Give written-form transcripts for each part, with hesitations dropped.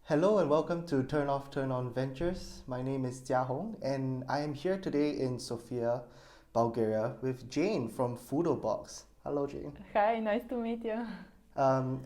Hello and welcome to Turn Off, Turn On Ventures. My name is Jia Hong and I am here today in Sofia, Bulgaria with Jane from Foodobox. Hello, Jane. Hi, nice to meet you.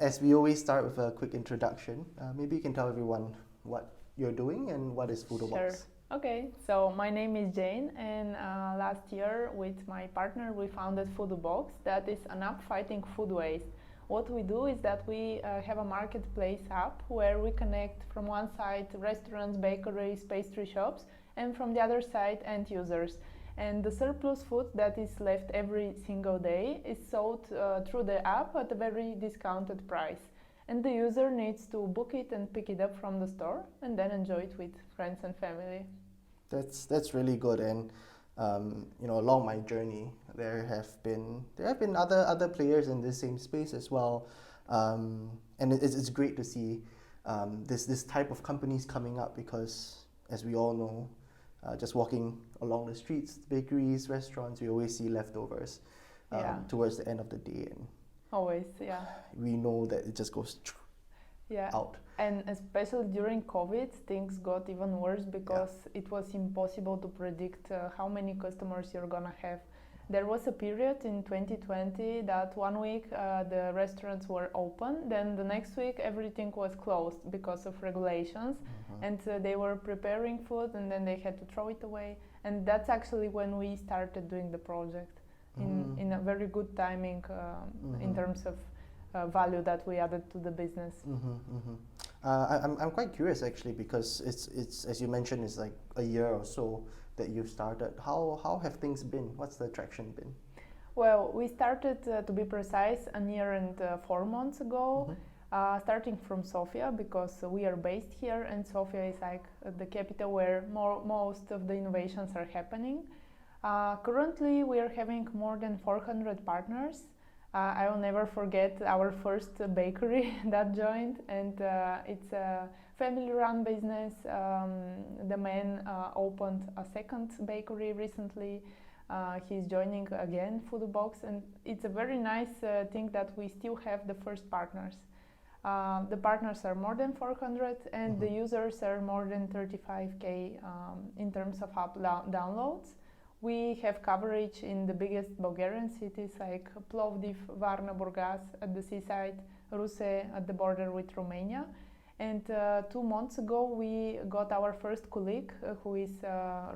As we always start with a quick introduction, maybe you can tell everyone what you're doing and what is Foodobox. Sure. Okay, so my name is Jane, and last year with my partner we founded Foodobox. That is an app fighting food waste. What we do is that we have a marketplace app where we connect from one side restaurants, bakeries, pastry shops, and from the other side end users. And the surplus food that is left every single day is sold through the app at a very discounted price. And the user needs to book it and pick it up from the store and then enjoy it with friends and family. That's really good, and along my journey, there have been other players in the same space as well, and it's great to see this type of companies coming up because, as we all know, just walking along the streets, bakeries, restaurants, we always see leftovers towards the end of the day, and always, yeah. We know that it just goes out. And especially during COVID, things got even worse because it was impossible to predict how many customers you're gonna have. There was a period in 2020 that one week the restaurants were open, then the next week everything was closed because of regulations, and they were preparing food and then they had to throw it away. And that's actually when we started doing the project in a very good timing in terms of value that we added to the business. I'm quite curious actually because it's as you mentioned, it's like a year or so that you've started. How have things been? What's the traction been? Well, we started, to be precise, a year and 4 months ago, starting from Sofia because we are based here, and Sofia is like the capital where most of the innovations are happening. Currently, we are having more than 400 partners. I will never forget our first bakery that joined, and it's a family-run business. The man opened a second bakery recently. He's joining again Foodobox, and it's a very nice thing that we still have the first partners. The partners are more than 400, and the users are more than 35K in terms of app downloads. We have coverage in the biggest Bulgarian cities like Plovdiv, Varna, Burgas at the seaside, Ruse at the border with Romania. And 2 months ago we got our first colleague who is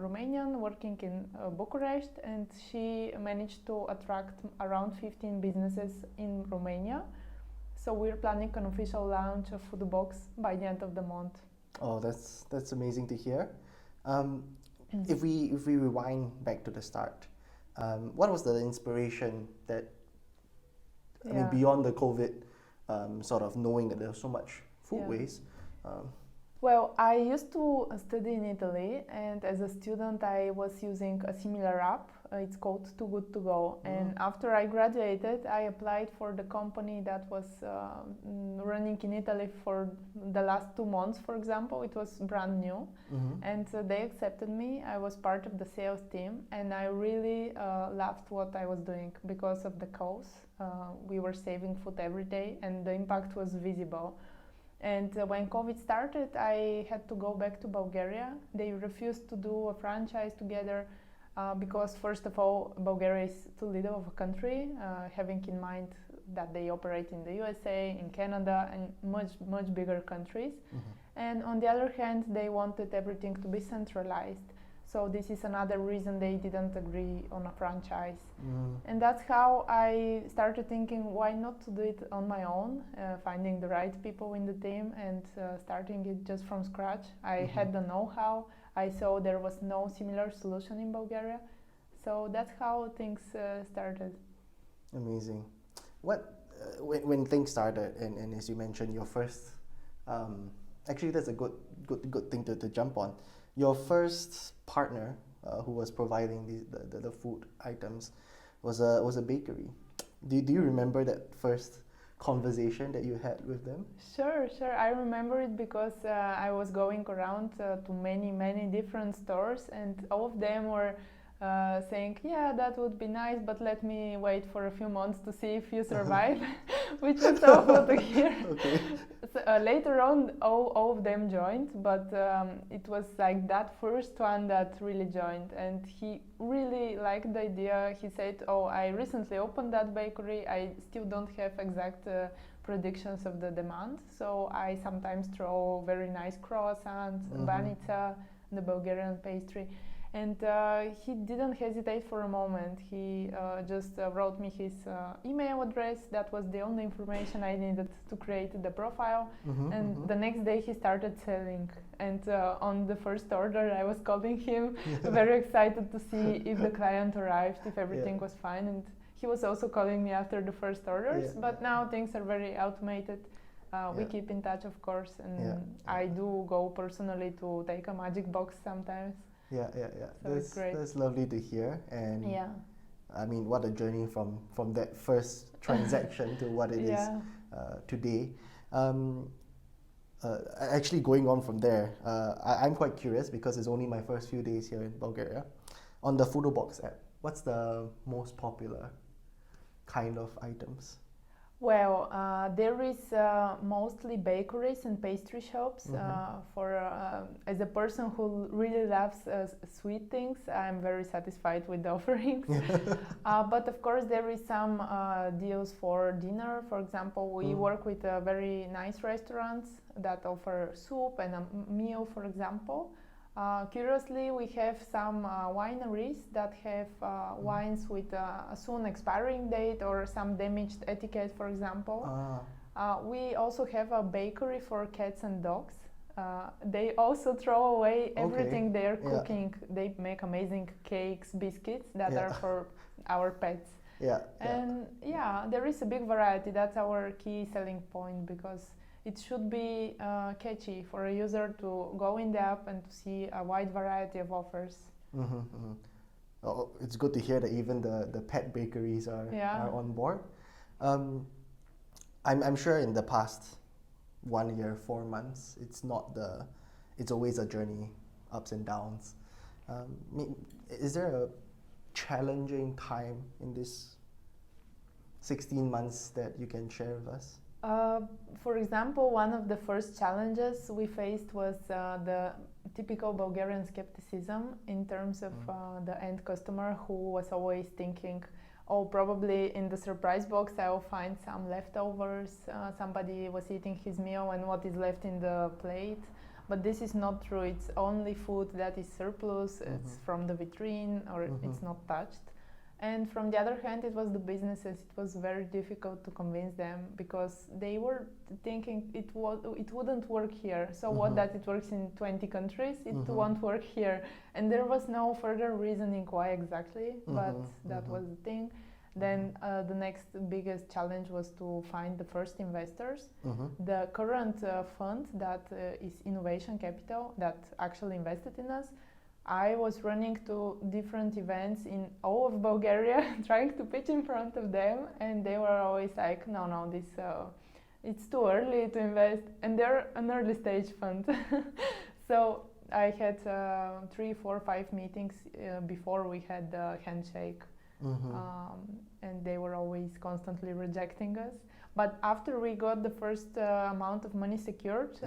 Romanian working in Bucharest, and she managed to attract around 15 businesses in Romania. So we're planning an official launch of Foodobox by the end of the month. Oh, that's amazing to hear. If we rewind back to the start, what was the inspiration that, I mean, beyond the COVID, sort of knowing that there's so much food waste? Well, I used to study in Italy, and as a student I was using a similar app. It's called Too Good To Go. And after I graduated, I applied for the company that was running in Italy for the last 2 months, for example. It was brand new, and they accepted me. I was part of the sales team, and I really loved what I was doing because of the cause. We were saving food every day, and the impact was visible. And when COVID started, I had to go back to Bulgaria. They refused to do a franchise together because, first of all, Bulgaria is too little of a country, having in mind that they operate in the USA, in Canada, and much bigger countries. And on the other hand, they wanted everything to be centralized. So this is another reason they didn't agree on a franchise. And that's how I started thinking, why not to do it on my own, finding the right people in the team and starting it just from scratch. I had the know-how. I saw there was no similar solution in Bulgaria. So that's how things started. Amazing. When things started, and as you mentioned, your first, actually that's a good thing to jump on. Your first partner who was providing the food items was a bakery. Do you remember that first conversation that you had with them? Sure. I remember it because I was going around to many different stores, and all of them were saying, yeah, that would be nice, but let me wait for a few months to see if you survive, which was so good to hear. Okay. later on, all of them joined, but it was like that first one that really joined, and he really liked the idea. He said, "Oh, I recently opened that bakery. I still don't have exact predictions of the demand, so I sometimes throw very nice croissants, banica, the Bulgarian pastry." And he didn't hesitate for a moment. He just wrote me his email address. That was the only information I needed to create the profile. And the next day he started selling. And on the first order, I was calling him, very excited to see if the client arrived, if everything was fine. And he was also calling me after the first orders. But now things are very automated. We keep in touch, of course. And I do go personally to take a magic box sometimes. Yeah. So that's lovely to hear, and I mean, what a journey from that first transaction to what it is today. Actually, going on from there, I'm quite curious because it's only my first few days here in Bulgaria. On the Foodobox app, what's the most popular kind of items? Well, there is mostly bakeries and pastry shops. As a person who really loves sweet things, I'm very satisfied with the offerings. But of course, there is some deals for dinner. For example, we work with very nice restaurants that offer soup and a meal, for example. Curiously, we have some wineries that have wines with a soon expiring date or some damaged etiquette, for example. We also have a bakery for cats and dogs. They also throw away everything they're cooking. They make amazing cakes, biscuits that are for our pets. And there is a big variety. That's our key selling point, because it should be catchy for a user to go in the app and to see a wide variety of offers. Oh, it's good to hear that even the pet bakeries are on board. I'm sure in the past 1 year, 4 months, it's always a journey, ups and downs. Is there a challenging time in this 16 months that you can share with us? For example, one of the first challenges we faced was the typical Bulgarian skepticism in terms of the end customer, who was always thinking, oh, probably in the surprise box I will find some leftovers, somebody was eating his meal and what is left in the plate. But this is not true. It's only food that is surplus, it's from the vitrine, or it's not touched. And from the other hand, it was the businesses. It was very difficult to convince them, because they were thinking it wouldn't work here. So what, that it works in 20 countries, it won't work here. And there was no further reasoning why exactly, but that was the thing. Then the next biggest challenge was to find the first investors. The current fund that is Innovation Capital, that actually invested in us, I was running to different events in all of Bulgaria, trying to pitch in front of them, and they were always like, no, this it's too early to invest, and they're an early stage fund. So I had 3, 4, 5 meetings before we had the handshake, and they were always constantly rejecting us. But after we got the first amount of money secured,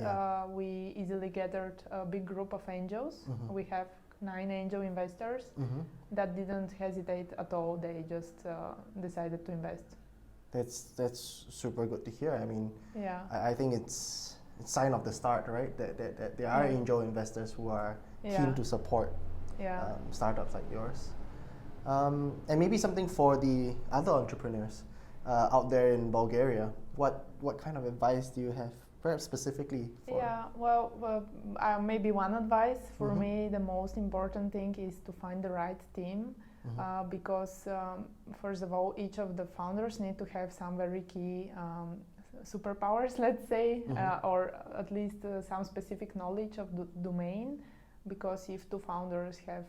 we easily gathered a big group of angels. We have 9 angel investors that didn't hesitate at all. They just decided to invest. That's super good to hear. I mean, I think it's sign of the start, right? That there are angel investors who are keen to support startups like yours. And maybe something for the other entrepreneurs out there in Bulgaria. What kind of advice do you have, perhaps specifically for? Maybe one advice for me, the most important thing is to find the right team, because first of all, each of the founders need to have some very key superpowers, let's say, or at least some specific knowledge of the domain, because if 2 founders have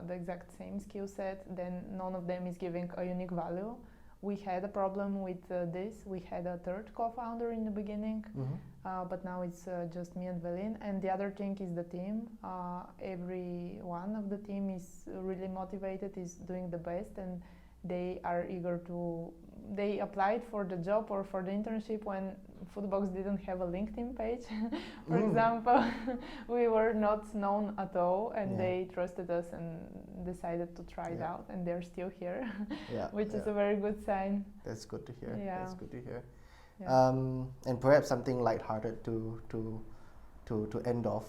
the exact same skill set, then none of them is giving a unique value. We had a problem with this. We had a third co-founder in the beginning, but now it's just me and Velin. And the other thing is the team. Every one of the team is really motivated, is doing the best, and they are eager to. They applied for the job or for the internship when Foodobox didn't have a LinkedIn page, for example. We were not known at all, and they trusted us and decided to try it out, and they're still here, which is a very good sign. That's good to hear. Yeah. That's good to hear. Yeah. And perhaps something lighthearted to end off,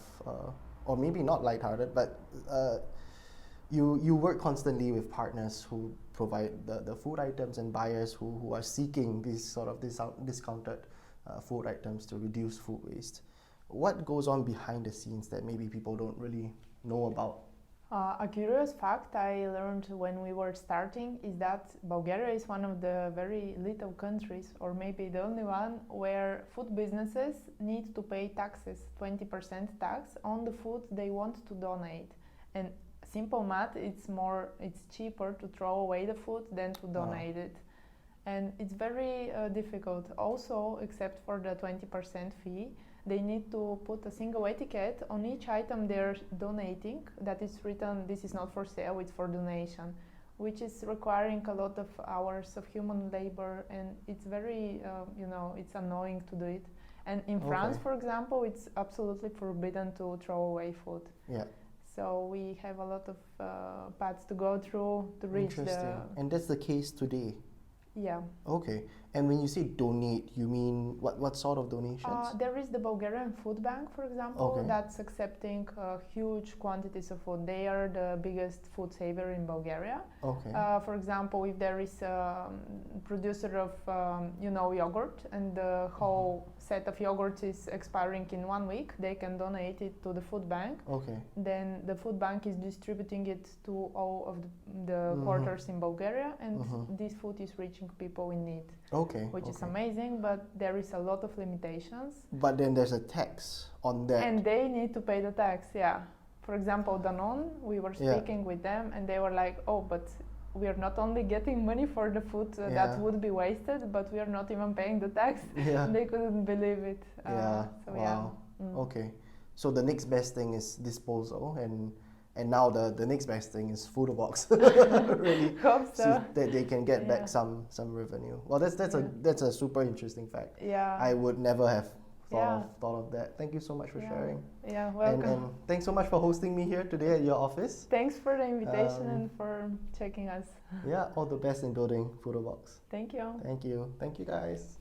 or maybe not lighthearted, but you work constantly with partners who provide the food items and buyers who are seeking these sort of discounted food items to reduce food waste. What goes on behind the scenes that maybe people don't really know about? A curious fact I learned when we were starting is that Bulgaria is one of the very little countries, or maybe the only one, where food businesses need to pay taxes, 20% tax on the food they want to donate. And simple math, it's cheaper to throw away the food than to donate it. And it's very difficult. Also, except for the 20% fee, they need to put a single etiquette on each item they're donating that is written, this is not for sale, it's for donation, which is requiring a lot of hours of human labor, and it's very, it's annoying to do it. And in France, for example, it's absolutely forbidden to throw away food. Yeah. So we have a lot of paths to go through to reach the... And that's the case today? Yeah. Okay. And when you say donate, you mean what sort of donations? There is the Bulgarian Food Bank, for example, that's accepting huge quantities of food. They are the biggest food saver in Bulgaria. Okay. For example, if there is a producer of, yogurt, and the whole set of yogurts is expiring in 1 week, they can donate it to the food bank. Okay. Then the food bank is distributing it to all of the quarters in Bulgaria, and this food is reaching people in need. Okay. Which is amazing, but there is a lot of limitations. But then there's a tax on that. And they need to pay the tax, yeah. For example, Danone, we were speaking with them, and they were like, oh, but we are not only getting money for the food that would be wasted, but we are not even paying the tax. Yeah. They couldn't believe it. Okay. So the next best thing is disposal, and now the next best thing is Foodobox. Really, hope so. That they can get back some revenue. Well, that's a super interesting fact. Yeah, I would never have thought of that. Thank you so much for sharing. Yeah, welcome. And thanks so much for hosting me here today at your office. Thanks for the invitation and for checking us. Yeah, all the best in building Foodobox. Thank you. Thank you. Thank you, guys.